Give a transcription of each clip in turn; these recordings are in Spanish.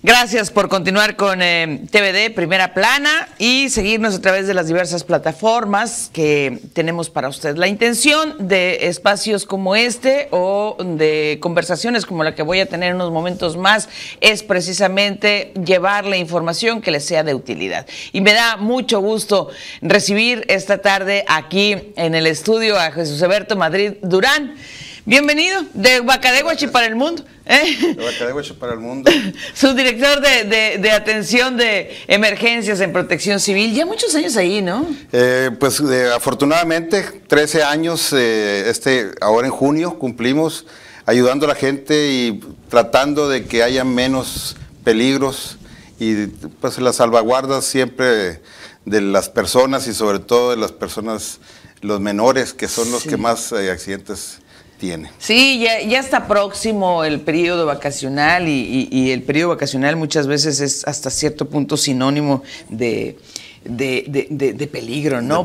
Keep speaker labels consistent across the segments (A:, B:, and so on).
A: Gracias por continuar con TVD Primera Plana y seguirnos a través de las diversas plataformas que tenemos para usted. La intención de espacios como este o de conversaciones como la que voy a tener en unos momentos más es precisamente llevarle información que le sea de utilidad. Y me da mucho gusto recibir esta tarde aquí en el estudio a Jesús Eberto Madrid Durán. Bienvenido, de Bacadehuachi para el mundo.
B: De Bacadehuachi para el mundo.
A: Subdirector de atención de emergencias en Protección Civil. Ya muchos años ahí, ¿no?
B: Afortunadamente, 13 años, ahora en junio cumplimos ayudando a la gente y tratando de que haya menos peligros y pues las salvaguardas siempre de las personas y sobre todo de las personas, los menores, que son los que más accidentes tiene.
A: Sí, ya está próximo el periodo vacacional y el periodo vacacional muchas veces es hasta cierto punto sinónimo de peligro, ¿no?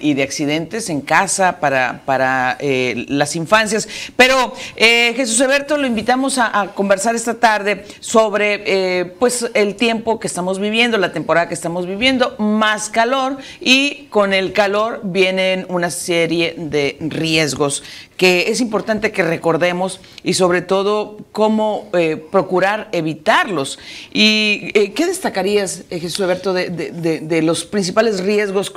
A: Y de accidentes en casa para las infancias. Pero Jesús Eberto, lo invitamos a conversar esta tarde sobre pues el tiempo que estamos viviendo, la temporada que estamos viviendo, más calor, y con el calor vienen una serie de riesgos que es importante que recordemos y sobre todo cómo procurar evitarlos. ¿Y qué destacarías, Jesús Eberto, de los principales riesgos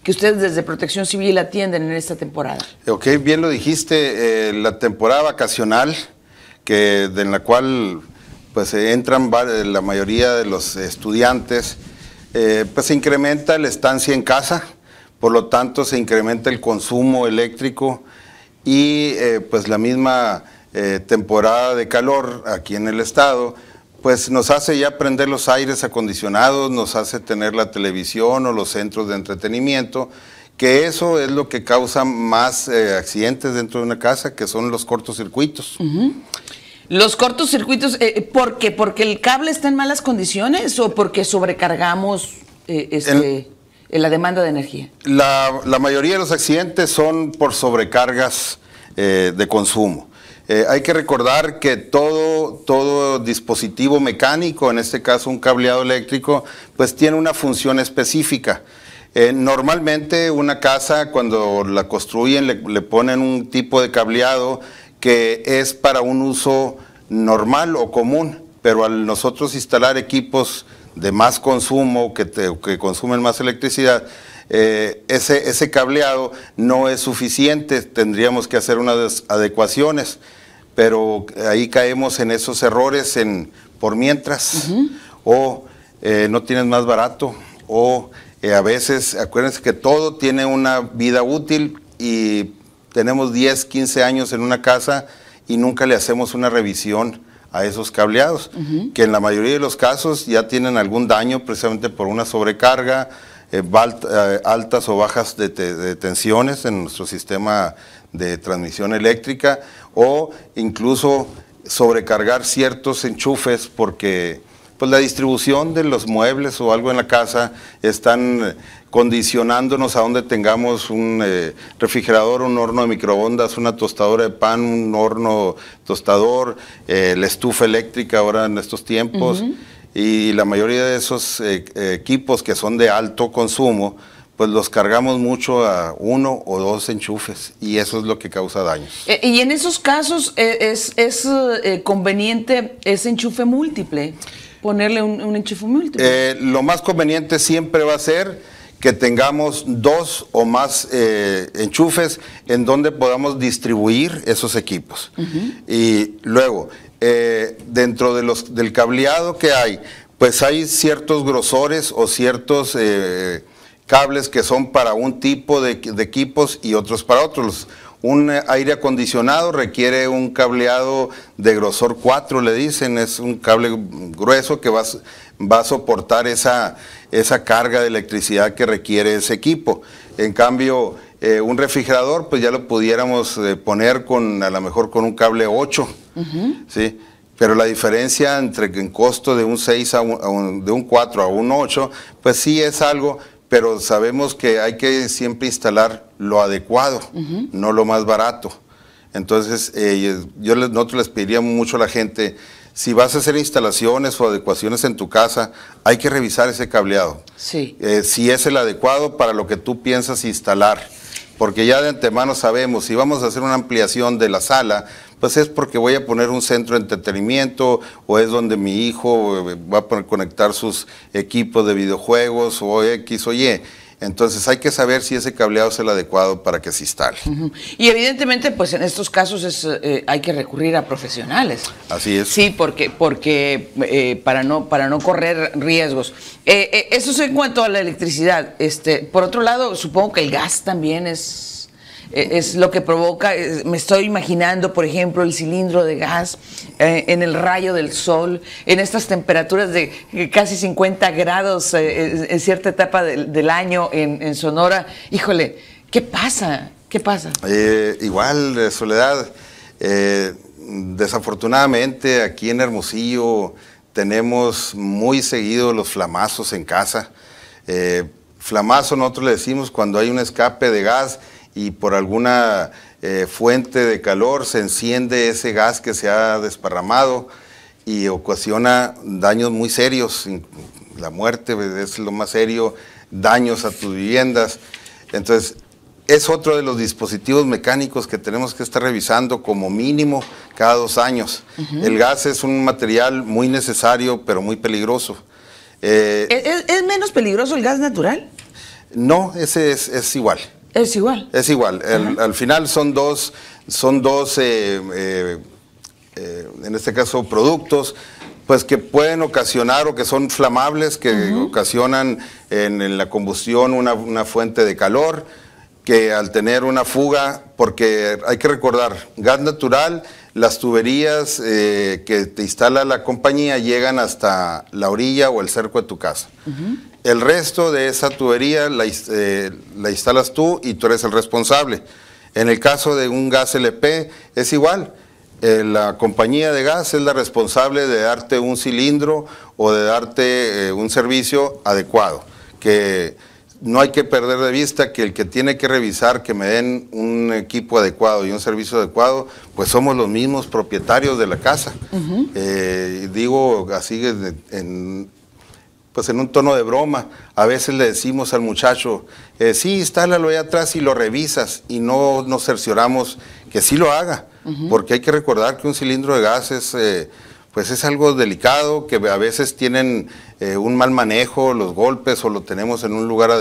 A: que ustedes desde Protección Civil atienden en esta temporada?
B: Ok, bien lo dijiste, la temporada vacacional, en la cual pues entran la mayoría de los estudiantes, pues se incrementa la estancia en casa, por lo tanto se incrementa el consumo eléctrico y pues la misma temporada de calor aquí en el estado pues nos hace ya prender los aires acondicionados, nos hace tener la televisión o los centros de entretenimiento, que eso es lo que causa más accidentes dentro de una casa, que son los cortocircuitos.
A: Los cortocircuitos, ¿por qué? ¿Porque el cable está en malas condiciones o porque sobrecargamos la demanda de energía?
B: La mayoría de los accidentes son por sobrecargas de consumo. Hay que recordar que todo dispositivo mecánico, en este caso un cableado eléctrico, pues tiene una función específica. Normalmente una casa cuando la construyen le ponen un tipo de cableado que es para un uso normal o común, pero al nosotros instalar equipos de más consumo, que consumen más electricidad, ese cableado no es suficiente, tendríamos que hacer unas adecuaciones, pero ahí caemos en esos errores por mientras, o no tienes más barato, o a veces, acuérdense que todo tiene una vida útil y tenemos 10, 15 años en una casa y nunca le hacemos una revisión a esos cableados, que en la mayoría de los casos ya tienen algún daño precisamente por una sobrecarga, altas o bajas de tensiones en nuestro sistema de transmisión eléctrica, o incluso sobrecargar ciertos enchufes porque pues la distribución de los muebles o algo en la casa están condicionándonos a donde tengamos un refrigerador, un horno de microondas, una tostadora de pan, un horno tostador, la estufa eléctrica ahora en estos tiempos, y la mayoría de esos equipos que son de alto consumo, pues los cargamos mucho a 1 o 2 enchufes y eso es lo que causa daños.
A: Y en esos casos es conveniente ese enchufe múltiple, ponerle un enchufe múltiple.
B: Lo más conveniente siempre va a ser que tengamos 2 o más enchufes en donde podamos distribuir esos equipos. Y luego, dentro del cableado que hay, pues hay ciertos grosores o ciertos cables que son para un tipo de equipos y otros para otros. Un aire acondicionado requiere un cableado de grosor 4, le dicen, es un cable grueso que va a soportar esa carga de electricidad que requiere ese equipo. En cambio, un refrigerador, pues ya lo pudiéramos poner a lo mejor con un cable 8, ¿sí? Pero la diferencia en costo de un 6 de un 4 a un 8, pues sí es algo, pero sabemos que hay que siempre instalar lo adecuado, no lo más barato. Entonces, nosotros les pediríamos mucho a la gente, si vas a hacer instalaciones o adecuaciones en tu casa, hay que revisar ese cableado.
A: Sí.
B: Si es el adecuado para lo que tú piensas instalar. Porque ya de antemano sabemos, si vamos a hacer una ampliación de la sala, pues es porque voy a poner un centro de entretenimiento o es donde mi hijo va a conectar sus equipos de videojuegos o X o Y. Entonces hay que saber si ese cableado es el adecuado para que se instale.
A: Y evidentemente, pues en estos casos hay que recurrir a profesionales.
B: Así es.
A: Sí, porque para no correr riesgos. Eso es en cuanto a la electricidad. Por otro lado, supongo que el gas también es lo que provoca. Me estoy imaginando, por ejemplo, el cilindro de gas en el rayo del sol, en estas temperaturas de casi 50 grados en cierta etapa del año en Sonora. Híjole, ¿qué pasa? ¿Qué pasa?
B: Igual, Soledad, desafortunadamente aquí en Hermosillo tenemos muy seguido los flamazos en casa. Flamazo nosotros le decimos cuando hay un escape de gas y por alguna fuente de calor se enciende ese gas que se ha desparramado y ocasiona daños muy serios. La muerte es lo más serio, daños a tus viviendas. Entonces, es otro de los dispositivos mecánicos que tenemos que estar revisando como mínimo cada 2 años. El gas es un material muy necesario, pero muy peligroso.
A: ¿Es menos peligroso el gas natural?
B: No, ese es igual.
A: Es igual.
B: Es igual. Al final son dos en este caso productos, pues que pueden ocasionar o que son flamables, que ocasionan en la combustión una fuente de calor, que al tener una fuga, porque hay que recordar, gas natural, las tuberías que te instala la compañía llegan hasta la orilla o el cerco de tu casa. El resto de esa tubería la instalas tú y tú eres el responsable. En el caso de un gas LP es igual. La compañía de gas es la responsable de darte un cilindro o de darte un servicio adecuado. Que no hay que perder de vista que el que tiene que revisar que me den un equipo adecuado y un servicio adecuado, pues somos los mismos propietarios de la casa. Digo así pues en un tono de broma, a veces le decimos al muchacho, sí, instálalo ahí atrás y lo revisas, y no nos cercioramos que sí lo haga, porque hay que recordar que un cilindro de gas pues es algo delicado, que a veces tienen un mal manejo, los golpes, o lo tenemos en un lugar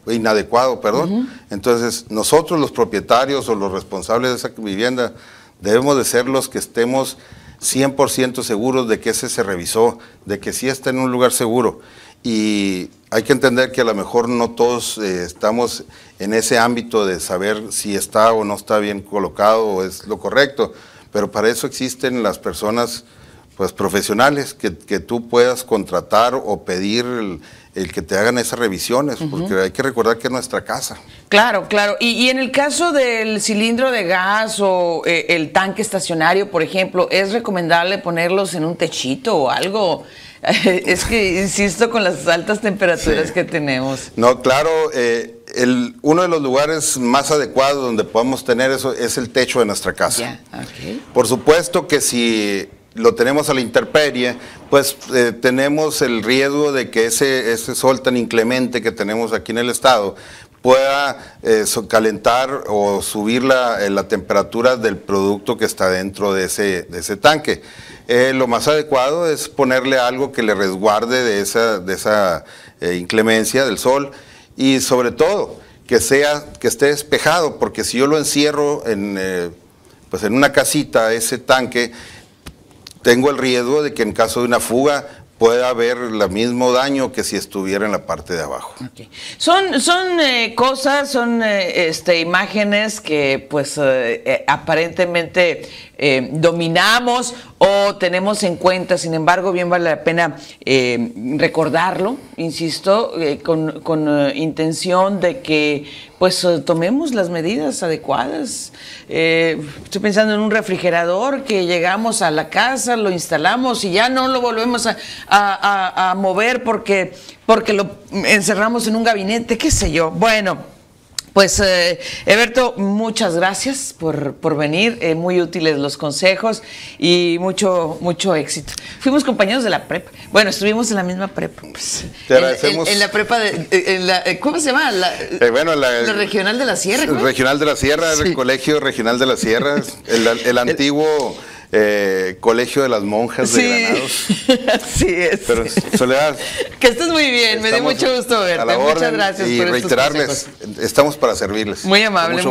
B: inadecuado, perdón. Entonces, nosotros los propietarios o los responsables de esa vivienda debemos de ser los que estemos 100% seguros de que ese se revisó, de que sí está en un lugar seguro. Y hay que entender que a lo mejor no todos estamos en ese ámbito de saber si está o no está bien colocado o es lo correcto, pero para eso existen las personas pues profesionales que tú puedas contratar o pedir el que te hagan esas revisiones, porque hay que recordar que es nuestra casa.
A: Claro, claro. Y en el caso del cilindro de gas o el tanque estacionario, por ejemplo, ¿es recomendable ponerlos en un techito o algo? Es que insisto con las altas temperaturas que tenemos.
B: No, claro, uno de los lugares más adecuados donde podemos tener eso es el techo de nuestra casa. Por supuesto que si lo tenemos a la intemperie, pues tenemos el riesgo de que ese sol tan inclemente que tenemos aquí en el estado pueda calentar o subir la temperatura del producto que está dentro de ese tanque. Lo más adecuado es ponerle algo que le resguarde de esa inclemencia del sol, y sobre todo que esté despejado, porque si yo lo encierro pues en una casita, ese tanque, tengo el riesgo de que en caso de una fuga pueda haber el mismo daño que si estuviera en la parte de abajo.
A: Son cosas, son imágenes que pues aparentemente dominamos o tenemos en cuenta. Sin embargo, bien vale la pena recordarlo, insisto, con intención de que pues tomemos las medidas adecuadas. Estoy pensando en un refrigerador que llegamos a la casa, lo instalamos y ya no lo volvemos a mover porque lo encerramos en un gabinete, qué sé yo. Bueno, Pues, Eberto, muchas gracias por venir, muy útiles los consejos y mucho éxito. Fuimos compañeros de la prepa, bueno, estuvimos en la misma prepa. Pues,
B: te agradecemos.
A: En la prepa, ¿cómo se llama? La Regional de la Sierra. ¿Cómo?
B: Regional de la Sierra, sí. El Colegio Regional de la Sierra, el antiguo... Colegio de las Monjas de Granados.
A: Así es.
B: Pero, Soledad,
A: que estés muy bien, me dio mucho gusto verte. Muchas gracias
B: y
A: por
B: reiterarles, estamos para servirles.
A: Muy amable.